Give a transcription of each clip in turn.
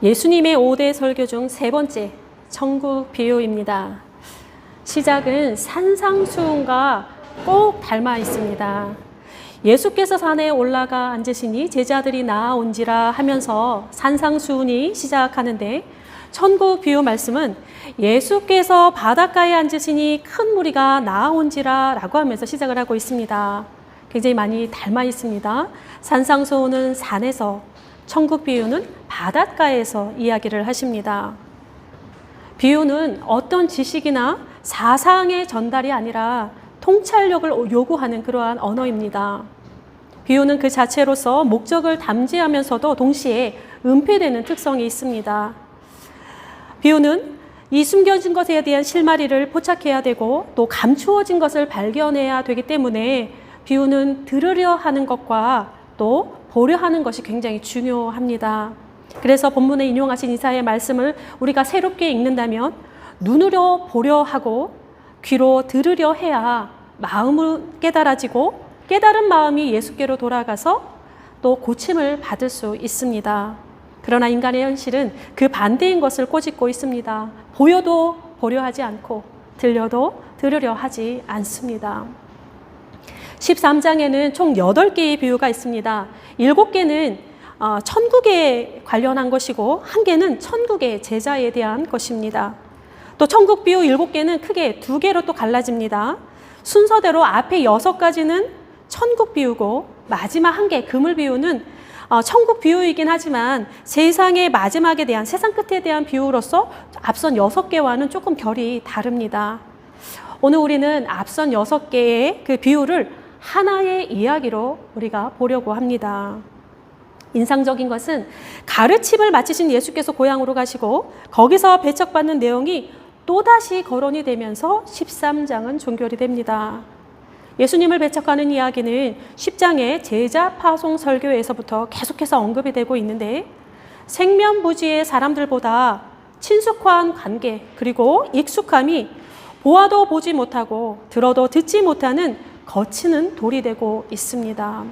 예수님의 5대 설교 중 세 번째, 천국 비유입니다. 시작은 산상수훈과 꼭 닮아 있습니다. 예수께서 산에 올라가 앉으시니 제자들이 나아온지라 하면서 산상수훈이 시작하는데, 천국 비유 말씀은 예수께서 바닷가에 앉으시니 큰 무리가 나아온지라 라고 하면서 시작을 하고 있습니다. 굉장히 많이 닮아 있습니다. 산상수훈은 산에서, 천국 비유는 바닷가에서 이야기를 하십니다. 비유는 어떤 지식이나 사상의 전달이 아니라 통찰력을 요구하는 그러한 언어입니다. 비유는 그 자체로서 목적을 담지하면서도 동시에 은폐되는 특성이 있습니다. 비유는 이 숨겨진 것에 대한 실마리를 포착해야 되고 또 감추어진 것을 발견해야 되기 때문에 비유는 들으려 하는 것과 또 보려 하는 것이 굉장히 중요합니다. 그래서 본문에 인용하신 이사야의 말씀을 우리가 새롭게 읽는다면 눈으로 보려 하고 귀로 들으려 해야 마음을 깨달아지고 깨달은 마음이 예수께로 돌아가서 또 고침을 받을 수 있습니다. 그러나 인간의 현실은 그 반대인 것을 꼬집고 있습니다. 보여도 보려 하지 않고 들려도 들으려 하지 않습니다. 13장에는 총 8개의 비유가 있습니다. 7개는 천국에 관련한 것이고 1개는 천국의 제자에 대한 것입니다. 또 천국 비유 7개는 크게 2개로 또 갈라집니다. 순서대로 앞에 6가지는 천국 비유고 마지막 1개 그물 비유는 천국 비유이긴 하지만 세상의 마지막에 대한, 세상 끝에 대한 비유로서 앞선 6개와는 조금 결이 다릅니다. 오늘 우리는 앞선 6개의 그 비유를 하나의 이야기로 우리가 보려고 합니다. 인상적인 것은 가르침을 마치신 예수께서 고향으로 가시고 거기서 배척받는 내용이 또다시 거론이 되면서 13장은 종결이 됩니다. 예수님을 배척하는 이야기는 10장의 제자 파송 설교에서부터 계속해서 언급이 되고 있는데, 생면부지의 사람들보다 친숙한 관계 그리고 익숙함이 보아도 보지 못하고 들어도 듣지 못하는 거치는 돌이 되고 있습니다.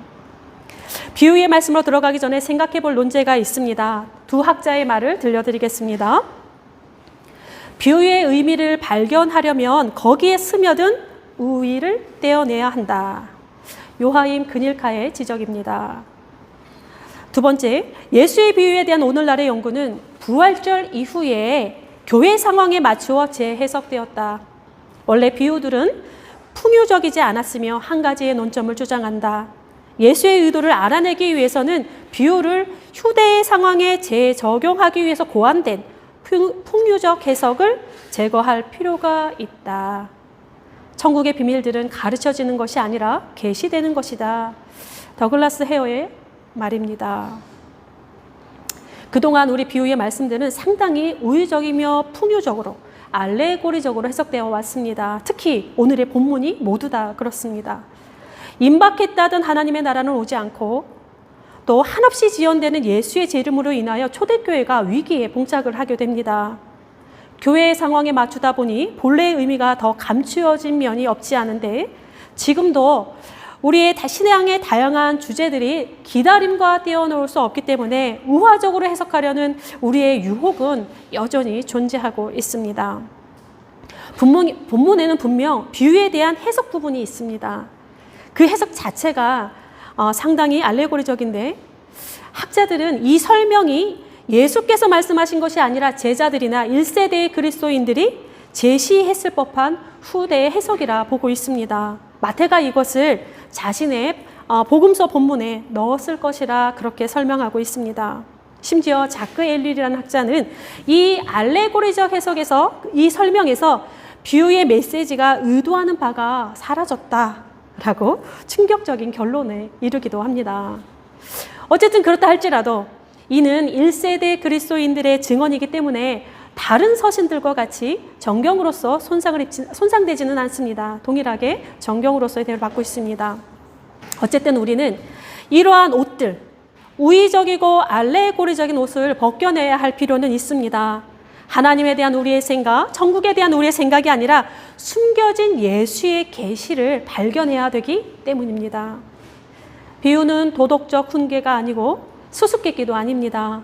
비유의 말씀으로 들어가기 전에 생각해 볼 논제가 있습니다. 두 학자의 말을 들려드리겠습니다. 비유의 의미를 발견하려면 거기에 스며든 우위를 떼어내야 한다. 요하임 그닐카의 지적입니다. 두 번째, 예수의 비유에 대한 오늘날의 연구는 부활절 이후에 교회 상황에 맞추어 재해석되었다. 원래 비유들은 풍요적이지 않았으며 한 가지의 논점을 주장한다. 예수의 의도를 알아내기 위해서는 비유를 휴대의 상황에 재적용하기 위해서 고안된 풍요적 해석을 제거할 필요가 있다. 천국의 비밀들은 가르쳐지는 것이 아니라 계시되는 것이다. 더글라스 헤어의 말입니다. 그동안 우리 비유의 말씀들은 상당히 우의적이며 풍요적으로 알레고리적으로 해석되어 왔습니다. 특히 오늘의 본문이 모두 다 그렇습니다. 임박했다던 하나님의 나라는 오지 않고 또 한없이 지연되는 예수의 제 이름으로 인하여 초대교회가 위기에 봉착을 하게 됩니다. 교회의 상황에 맞추다 보니 본래의 의미가 더 감추어진 면이 없지 않은데, 지금도 우리의 신앙의 다양한 주제들이 기다림과 떼어놓을 수 없기 때문에 우화적으로 해석하려는 우리의 유혹은 여전히 존재하고 있습니다. 본문에는 분명 비유에 대한 해석 부분이 있습니다. 그 해석 자체가 상당히 알레고리적인데, 학자들은 이 설명이 예수께서 말씀하신 것이 아니라 제자들이나 1세대의 그리스도인들이 제시했을 법한 후대의 해석이라 보고 있습니다. 마태가 이것을 자신의 복음서 본문에 넣었을 것이라 그렇게 설명하고 있습니다. 심지어 자크 엘릴이라는 학자는 이 알레고리적 해석에서, 이 설명에서 비유의 메시지가 의도하는 바가 사라졌다라고 충격적인 결론에 이르기도 합니다. 어쨌든 그렇다 할지라도 이는 1세대 그리스도인들의 증언이기 때문에 다른 서신들과 같이 정경으로서 손상되지는 않습니다. 동일하게 정경으로서의 대우를 받고 있습니다. 어쨌든 우리는 이러한 옷들, 우의적이고 알레고리적인 옷을 벗겨내야 할 필요는 있습니다. 하나님에 대한 우리의 생각, 천국에 대한 우리의 생각이 아니라 숨겨진 예수의 계시를 발견해야 되기 때문입니다. 비유는 도덕적 훈계가 아니고 수수께끼도 아닙니다.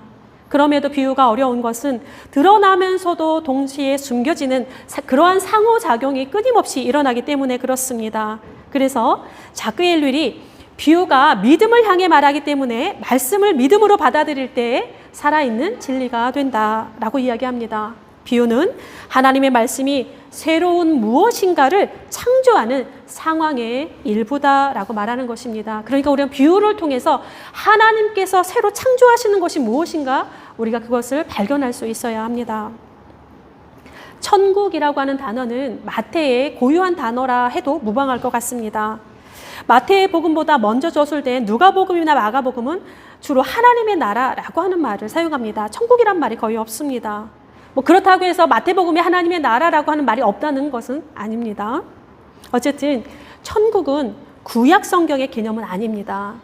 그럼에도 비유가 어려운 것은 드러나면서도 동시에 숨겨지는 그러한 상호작용이 끊임없이 일어나기 때문에 그렇습니다. 그래서 자크 엘률이 비유가 믿음을 향해 말하기 때문에 말씀을 믿음으로 받아들일 때 살아있는 진리가 된다라고 이야기합니다. 비유는 하나님의 말씀이 새로운 무엇인가를 창조하는 상황의 일부다라고 말하는 것입니다. 그러니까 우리는 비유를 통해서 하나님께서 새로 창조하시는 것이 무엇인가 우리가 그것을 발견할 수 있어야 합니다. 천국이라고 하는 단어는 마태의 고유한 단어라 해도 무방할 것 같습니다. 마태의 복음보다 먼저 저술된 누가복음이나 마가복음은 주로 하나님의 나라라고 하는 말을 사용합니다. 천국이란 말이 거의 없습니다. 그렇다고 해서 마태복음에 하나님의 나라라고 하는 말이 없다는 것은 아닙니다. 어쨌든 천국은 구약 성경의 개념은 아닙니다.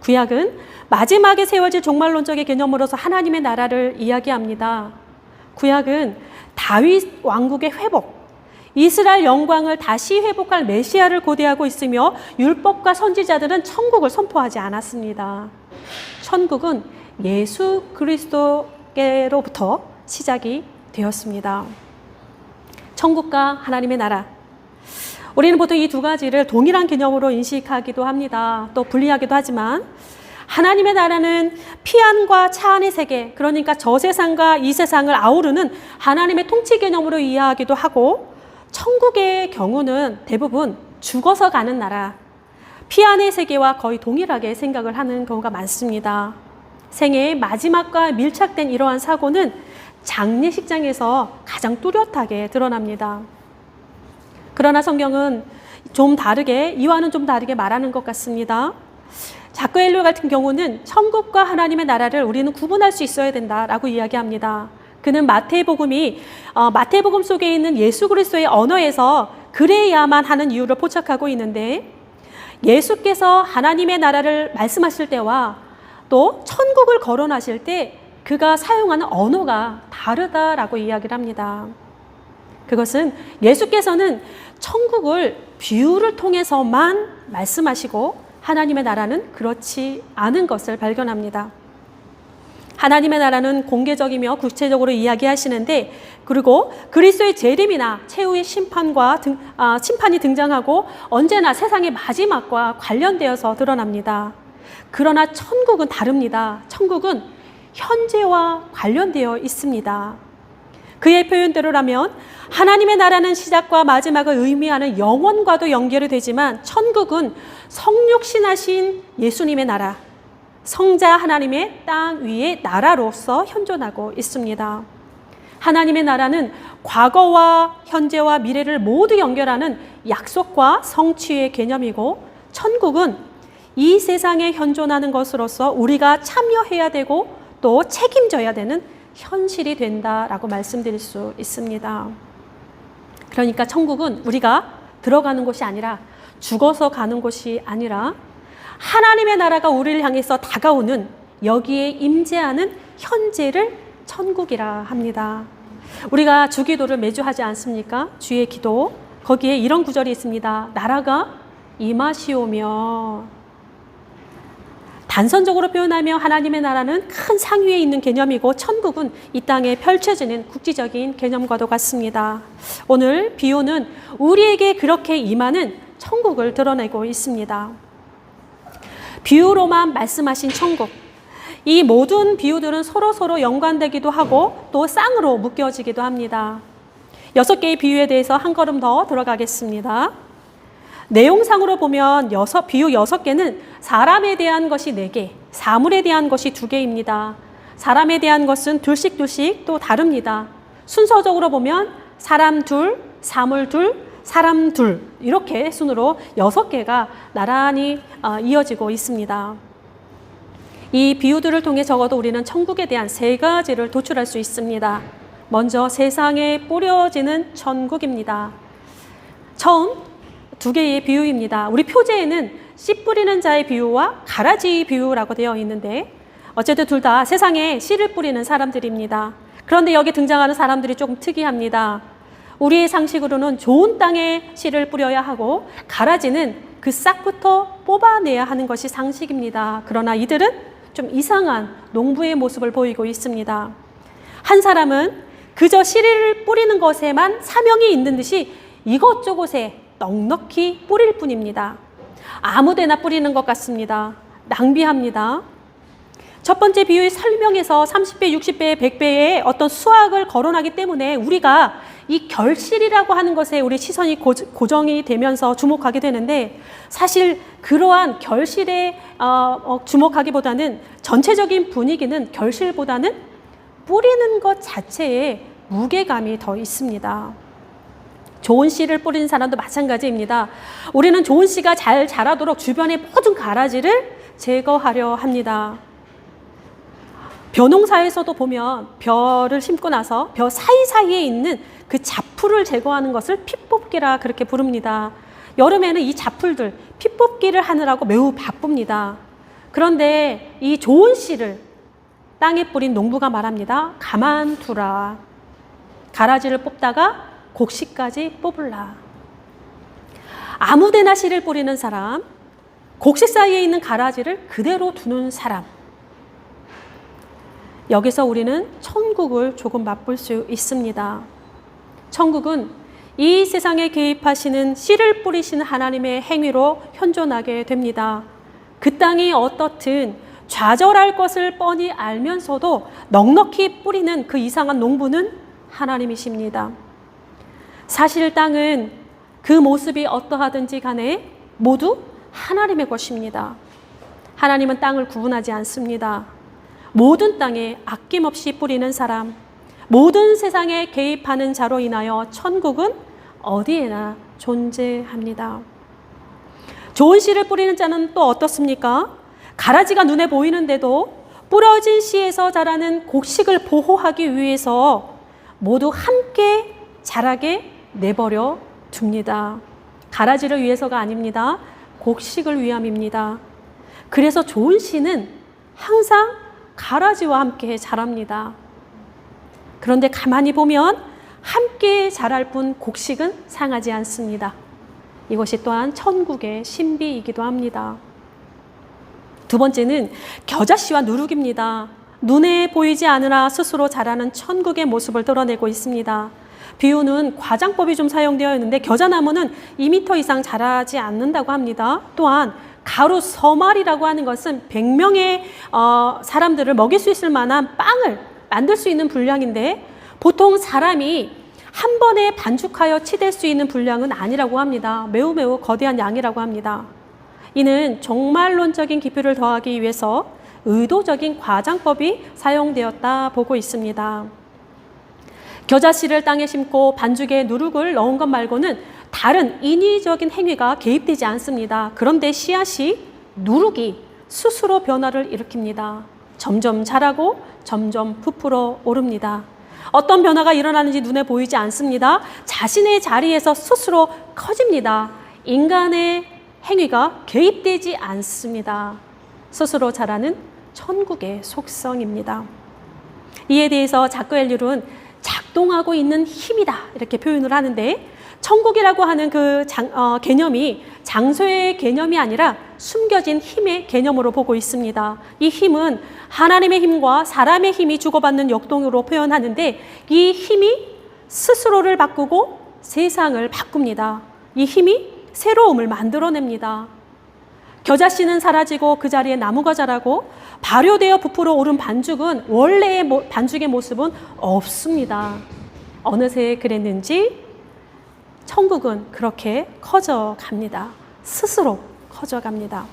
구약은 마지막에 세워질 종말론적의 개념으로서 하나님의 나라를 이야기합니다. 구약은 다윗 왕국의 회복, 이스라엘 영광을 다시 회복할 메시아를 고대하고 있으며 율법과 선지자들은 천국을 선포하지 않았습니다. 천국은 예수 그리스도께로부터 시작이 되었습니다. 천국과 하나님의 나라. 우리는 보통 이 두 가지를 동일한 개념으로 인식하기도 합니다. 또 분리하기도 하지만 하나님의 나라는 피안과 차안의 세계, 그러니까 저 세상과 이 세상을 아우르는 하나님의 통치 개념으로 이해하기도 하고, 천국의 경우는 대부분 죽어서 가는 나라, 피안의 세계와 거의 동일하게 생각을 하는 경우가 많습니다. 생애의 마지막과 밀착된 이러한 사고는 장례식장에서 가장 뚜렷하게 드러납니다. 그러나 성경은 이와는 좀 다르게 말하는 것 같습니다. 자크 엘률 같은 경우는 천국과 하나님의 나라를 우리는 구분할 수 있어야 된다라고 이야기합니다. 그는 마태복음 속에 있는 예수 그리스도의 언어에서 그래야만 하는 이유를 포착하고 있는데, 예수께서 하나님의 나라를 말씀하실 때와 또 천국을 거론하실 때 그가 사용하는 언어가 다르다라고 이야기를 합니다. 그것은 예수께서는 천국을 비유를 통해서만 말씀하시고 하나님의 나라는 그렇지 않은 것을 발견합니다. 하나님의 나라는 공개적이며 구체적으로 이야기하시는데, 그리고 그리스도의 재림이나 최후의 심판이 등장하고 언제나 세상의 마지막과 관련되어서 드러납니다. 그러나 천국은 다릅니다. 천국은 현재와 관련되어 있습니다. 그의 표현대로라면 하나님의 나라는 시작과 마지막을 의미하는 영원과도 연결이 되지만, 천국은 성육신하신 예수님의 나라, 성자 하나님의 땅 위의 나라로서 현존하고 있습니다. 하나님의 나라는 과거와 현재와 미래를 모두 연결하는 약속과 성취의 개념이고, 천국은 이 세상에 현존하는 것으로서 우리가 참여해야 되고 또 책임져야 되는 현실이 된다라고 말씀드릴 수 있습니다. 그러니까 천국은 우리가 들어가는 곳이 아니라, 죽어서 가는 곳이 아니라, 하나님의 나라가 우리를 향해서 다가오는, 여기에 임재하는 현재를 천국이라 합니다. 우리가 주기도를 매주 하지 않습니까? 주의 기도. 거기에 이런 구절이 있습니다. 나라가 임하시오며. 단선적으로 표현하며 하나님의 나라는 큰 상위에 있는 개념이고, 천국은 이 땅에 펼쳐지는 국지적인 개념과도 같습니다. 오늘 비유는 우리에게 그렇게 임하는 천국을 드러내고 있습니다. 비유로만 말씀하신 천국, 이 모든 비유들은 서로 연관되기도 하고 또 쌍으로 묶여지기도 합니다. 6개의 비유에 대해서 한 걸음 더 들어가겠습니다. 내용상으로 보면 비유 6개는 사람에 대한 것이 4개, 사물에 대한 것이 2개입니다. 사람에 대한 것은 둘씩 또 다릅니다. 순서적으로 보면 사람 둘, 사물 둘, 사람 둘, 이렇게 순으로 6개가 나란히 이어지고 있습니다. 이 비유들을 통해 적어도 우리는 천국에 대한 3가지를 도출할 수 있습니다. 먼저 세상에 뿌려지는 천국입니다. 처음 2개의 비유입니다. 우리 표제에는 씨 뿌리는 자의 비유와 가라지 비유라고 되어 있는데, 어쨌든 둘 다 세상에 씨를 뿌리는 사람들입니다. 그런데 여기 등장하는 사람들이 조금 특이합니다. 우리의 상식으로는 좋은 땅에 씨를 뿌려야 하고, 가라지는 그 싹부터 뽑아내야 하는 것이 상식입니다. 그러나 이들은 좀 이상한 농부의 모습을 보이고 있습니다. 한 사람은 그저 씨를 뿌리는 것에만 사명이 있는 듯이 이것저것에 넉넉히 뿌릴 뿐입니다. 아무데나 뿌리는 것 같습니다. 낭비합니다. 첫 번째 비유의 설명에서 30배, 60배, 100배의 어떤 수학을 거론하기 때문에 우리가 이 결실이라고 하는 것에 우리 시선이 고정이 되면서 주목하게 되는데, 사실 그러한 결실에 주목하기보다는 전체적인 분위기는 결실보다는 뿌리는 것 자체에 무게감이 더 있습니다. 좋은 씨를 뿌리는 사람도 마찬가지입니다. 우리는 좋은 씨가 잘 자라도록 주변의 모든 가라지를 제거하려 합니다. 벼농사에서도 보면 벼를 심고 나서 벼 사이사이에 있는 그 잡풀을 제거하는 것을 핏뽑기라 그렇게 부릅니다. 여름에는 이 잡풀들 핏뽑기를 하느라고 매우 바쁩니다. 그런데 이 좋은 씨를 땅에 뿌린 농부가 말합니다. 가만두라. 가라지를 뽑다가 곡식까지 뽑을라. 아무데나 씨를 뿌리는 사람, 곡식 사이에 있는 가라지를 그대로 두는 사람. 여기서 우리는 천국을 조금 맛볼 수 있습니다. 천국은 이 세상에 개입하시는 씨를 뿌리시는 하나님의 행위로 현존하게 됩니다. 그 땅이 어떻든 좌절할 것을 뻔히 알면서도 넉넉히 뿌리는 그 이상한 농부는 하나님이십니다. 사실 땅은 그 모습이 어떠하든지 간에 모두 하나님의 것입니다. 하나님은 땅을 구분하지 않습니다. 모든 땅에 아낌없이 뿌리는 사람, 모든 세상에 개입하는 자로 인하여 천국은 어디에나 존재합니다. 좋은 씨를 뿌리는 자는 또 어떻습니까? 가라지가 눈에 보이는데도 뿌려진 씨에서 자라는 곡식을 보호하기 위해서 모두 함께 자라게 내버려 둡니다. 가라지를 위해서가 아닙니다. 곡식을 위함입니다. 그래서 좋은 씨는 항상 가라지와 함께 자랍니다. 그런데 가만히 보면 함께 자랄 뿐 곡식은 상하지 않습니다. 이것이 또한 천국의 신비이기도 합니다. 두 번째는 겨자씨와 누룩입니다. 눈에 보이지 않으나 스스로 자라는 천국의 모습을 드러내고 있습니다. 비유는 과장법이 좀 사용되어 있는데 겨자나무는 2m 이상 자라지 않는다고 합니다. 또한 가루 서말이라고 하는 것은 100명의 사람들을 먹일 수 있을 만한 빵을 만들 수 있는 분량인데, 보통 사람이 한 번에 반죽하여 치댈 수 있는 분량은 아니라고 합니다. 매우 거대한 양이라고 합니다. 이는 종말론적인 기표를 더하기 위해서 의도적인 과장법이 사용되었다 보고 있습니다. 겨자씨를 땅에 심고 반죽에 누룩을 넣은 것 말고는 다른 인위적인 행위가 개입되지 않습니다. 그런데 씨앗이 누룩이 스스로 변화를 일으킵니다. 점점 자라고 점점 부풀어 오릅니다. 어떤 변화가 일어나는지 눈에 보이지 않습니다. 자신의 자리에서 스스로 커집니다. 인간의 행위가 개입되지 않습니다. 스스로 자라는 천국의 속성입니다. 이에 대해서 자크 엘률은 작동하고 있는 힘이다 이렇게 표현을 하는데, 천국이라고 하는 그 개념이 장소의 개념이 아니라 숨겨진 힘의 개념으로 보고 있습니다. 이 힘은 하나님의 힘과 사람의 힘이 주고받는 역동으로 표현하는데, 이 힘이 스스로를 바꾸고 세상을 바꿉니다. 이 힘이 새로움을 만들어냅니다. 겨자씨는 사라지고 그 자리에 나무가 자라고 발효되어 부풀어 오른 반죽은 원래의 반죽의 모습은 없습니다. 어느새 그랬는지 천국은 그렇게 커져갑니다. 스스로 커져갑니다.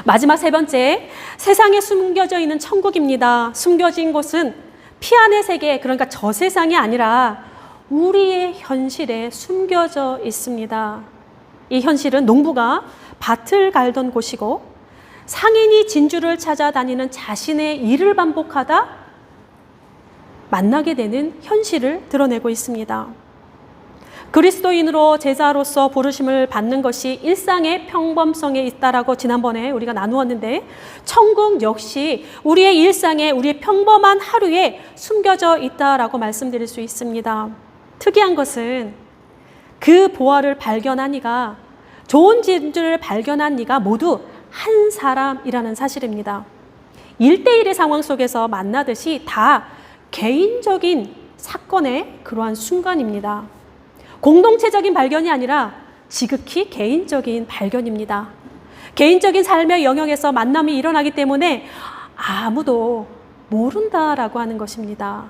마지막 세 번째, 세상에 숨겨져 있는 천국입니다. 숨겨진 곳은 피 안의 세계, 그러니까 저 세상이 아니라 우리의 현실에 숨겨져 있습니다. 이 현실은 농부가 밭을 갈던 곳이고, 상인이 진주를 찾아다니는 자신의 일을 반복하다 만나게 되는 현실을 드러내고 있습니다. 그리스도인으로 제자로서 부르심을 받는 것이 일상의 평범성에 있다라고 지난번에 우리가 나누었는데, 천국 역시 우리의 일상에, 우리의 평범한 하루에 숨겨져 있다라고 말씀드릴 수 있습니다. 특이한 것은 그 보화를 발견한 이가, 좋은 진주를 발견한 이가 모두 한 사람이라는 사실입니다. 1대1의 상황 속에서 만나듯이 다 개인적인 사건의 그러한 순간입니다. 공동체적인 발견이 아니라 지극히 개인적인 발견입니다. 개인적인 삶의 영역에서 만남이 일어나기 때문에 아무도 모른다라고 하는 것입니다.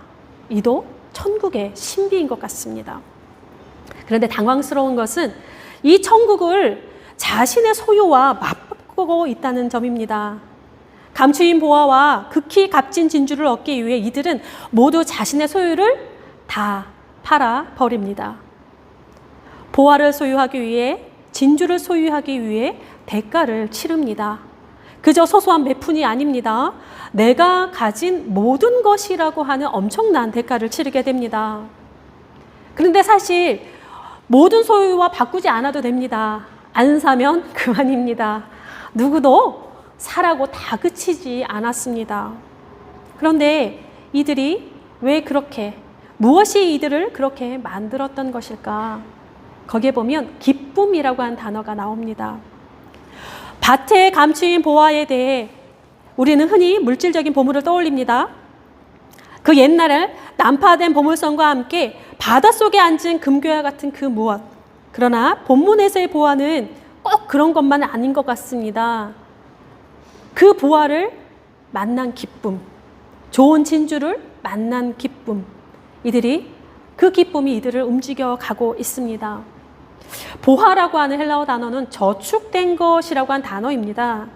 이도 천국의 신비인 것 같습니다. 그런데 당황스러운 것은 이 천국을 자신의 소유와 맞바꾸고 있다는 점입니다. 감추인 보화와 극히 값진 진주를 얻기 위해 이들은 모두 자신의 소유를 다 팔아버립니다. 보화를 소유하기 위해, 진주를 소유하기 위해 대가를 치릅니다. 그저 소소한 몇 푼이 아닙니다. 내가 가진 모든 것이라고 하는 엄청난 대가를 치르게 됩니다. 그런데 사실 모든 소유와 바꾸지 않아도 됩니다. 안 사면 그만입니다. 누구도 사라고 다그치지 않았습니다. 그런데 이들이 왜 그렇게, 무엇이 이들을 그렇게 만들었던 것일까? 거기에 보면 기쁨이라고 하는 단어가 나옵니다. 밭에 감추인 보화에 대해 우리는 흔히 물질적인 보물을 떠올립니다. 그 옛날에 난파된 보물선과 함께 바닷속에 앉은 금괴와 같은 그 무엇. 그러나 본문에서의 보화는 꼭 그런 것만 아닌 것 같습니다. 그 보화를 만난 기쁨, 좋은 진주를 만난 기쁨, 그 기쁨이 이들을 움직여가고 있습니다. 보화라고 하는 헬라어 단어는 저축된 것이라고 한 단어입니다.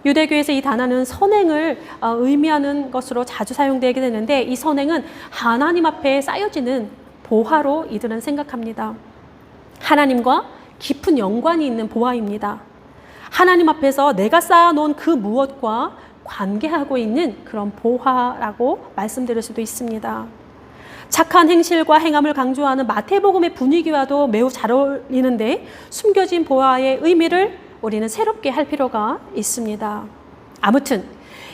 유대교에서 이 단어는 선행을 의미하는 것으로 자주 사용되게 되는데, 이 선행은 하나님 앞에 쌓여지는 보화로 이들은 생각합니다. 하나님과 깊은 연관이 있는 보화입니다. 하나님 앞에서 내가 쌓아놓은 그 무엇과 관계하고 있는 그런 보화라고 말씀드릴 수도 있습니다. 착한 행실과 행함을 강조하는 마태복음의 분위기와도 매우 잘 어울리는데, 숨겨진 보화의 의미를 우리는 새롭게 할 필요가 있습니다. 아무튼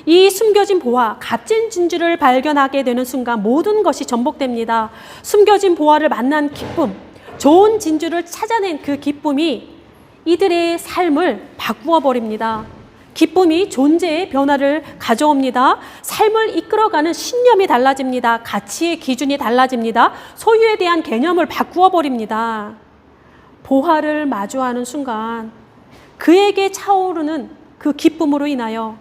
이 숨겨진 보화, 값진 진주를 발견하게 되는 순간 모든 것이 전복됩니다. 숨겨진 보화를 만난 기쁨, 좋은 진주를 찾아낸 그 기쁨이 이들의 삶을 바꾸어 버립니다. 기쁨이 존재의 변화를 가져옵니다. 삶을 이끌어가는 신념이 달라집니다. 가치의 기준이 달라집니다. 소유에 대한 개념을 바꾸어 버립니다. 보화를 마주하는 순간 그에게 차오르는 그 기쁨으로 인하여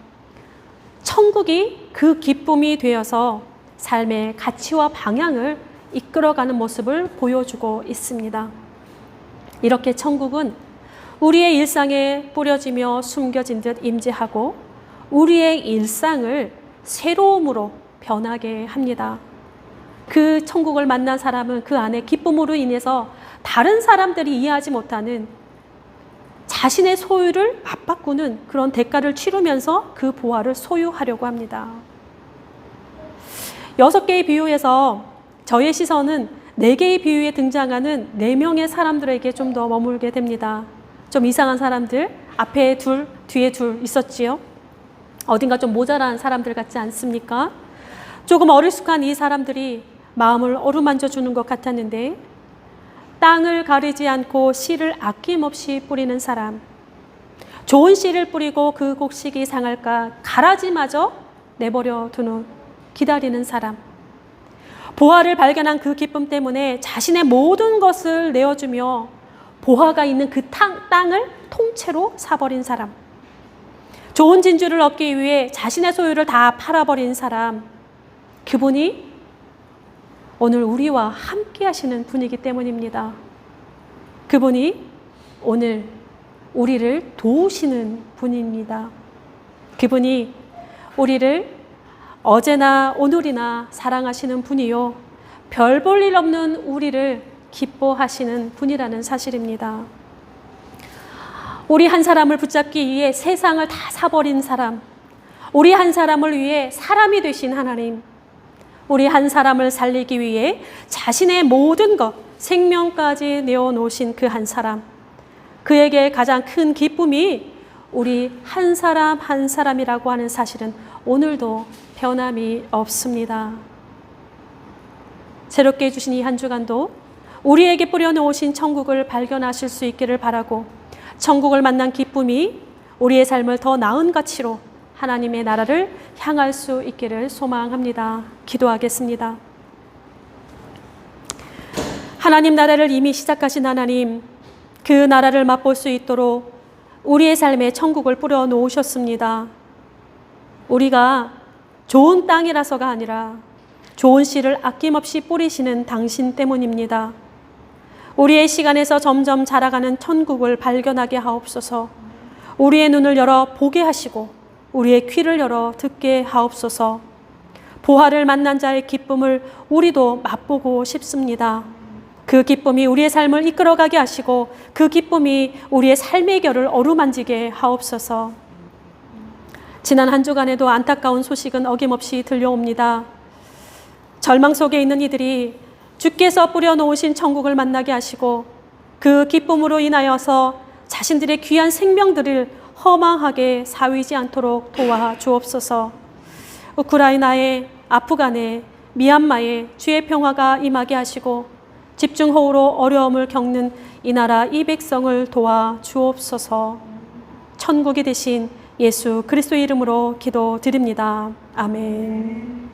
천국이 그 기쁨이 되어서 삶의 가치와 방향을 이끌어가는 모습을 보여주고 있습니다. 이렇게 천국은 우리의 일상에 뿌려지며 숨겨진 듯 임재하고 우리의 일상을 새로움으로 변하게 합니다. 그 천국을 만난 사람은 그 안에 기쁨으로 인해서 다른 사람들이 이해하지 못하는 자신의 소유를 맞바꾸는 그런 대가를 치르면서 그 보화를 소유하려고 합니다. 6개의 비유에서 저의 시선은 4개의 비유에 등장하는 4명의 사람들에게 좀 더 머물게 됩니다. 좀 이상한 사람들, 앞에 둘, 뒤에 둘 있었지요. 어딘가 좀 모자란 사람들 같지 않습니까? 조금 어리숙한 이 사람들이 마음을 어루만져 주는 것 같았는데, 땅을 가리지 않고 씨를 아낌없이 뿌리는 사람, 좋은 씨를 뿌리고 그 곡식이 상할까 가라지마저 내버려 두는 기다리는 사람, 보화를 발견한 그 기쁨 때문에 자신의 모든 것을 내어주며 보화가 있는 그 땅을 통째로 사버린 사람, 좋은 진주를 얻기 위해 자신의 소유를 다 팔아버린 사람, 그분이 오늘 우리와 함께 하시는 분이기 때문입니다. 그분이 오늘 우리를 도우시는 분입니다. 그분이 우리를 어제나 오늘이나 사랑하시는 분이요, 별 볼 일 없는 우리를 기뻐하시는 분이라는 사실입니다. 우리 한 사람을 붙잡기 위해 세상을 다 사버린 사람, 우리 한 사람을 위해 사람이 되신 하나님, 우리 한 사람을 살리기 위해 자신의 모든 것, 생명까지 내어놓으신 그 한 사람, 그에게 가장 큰 기쁨이 우리 한 사람 한 사람이라고 하는 사실은 오늘도 변함이 없습니다. 새롭게 해주신 이 한 주간도 우리에게 뿌려놓으신 천국을 발견하실 수 있기를 바라고, 천국을 만난 기쁨이 우리의 삶을 더 나은 가치로 하나님의 나라를 향할 수 있기를 소망합니다. 기도하겠습니다. 하나님 나라를 이미 시작하신 하나님, 그 나라를 맛볼 수 있도록 우리의 삶에 천국을 뿌려 놓으셨습니다. 우리가 좋은 땅이라서가 아니라 좋은 씨를 아낌없이 뿌리시는 당신 때문입니다. 우리의 시간에서 점점 자라가는 천국을 발견하게 하옵소서. 우리의 눈을 열어 보게 하시고 우리의 귀를 열어 듣게 하옵소서. 보화를 만난 자의 기쁨을 우리도 맛보고 싶습니다. 그 기쁨이 우리의 삶을 이끌어가게 하시고 그 기쁨이 우리의 삶의 결을 어루만지게 하옵소서. 지난 한 주간에도 안타까운 소식은 어김없이 들려옵니다. 절망 속에 있는 이들이 주께서 뿌려놓으신 천국을 만나게 하시고 그 기쁨으로 인하여서 자신들의 귀한 생명들을 허망하게 사위지 않도록 도와 주옵소서. 우크라이나에, 아프간에, 미얀마에 주의 평화가 임하게 하시고 집중호우로 어려움을 겪는 이 나라 이 백성을 도와 주옵소서. 천국이 되신 예수 그리스도의 이름으로 기도드립니다. 아멘.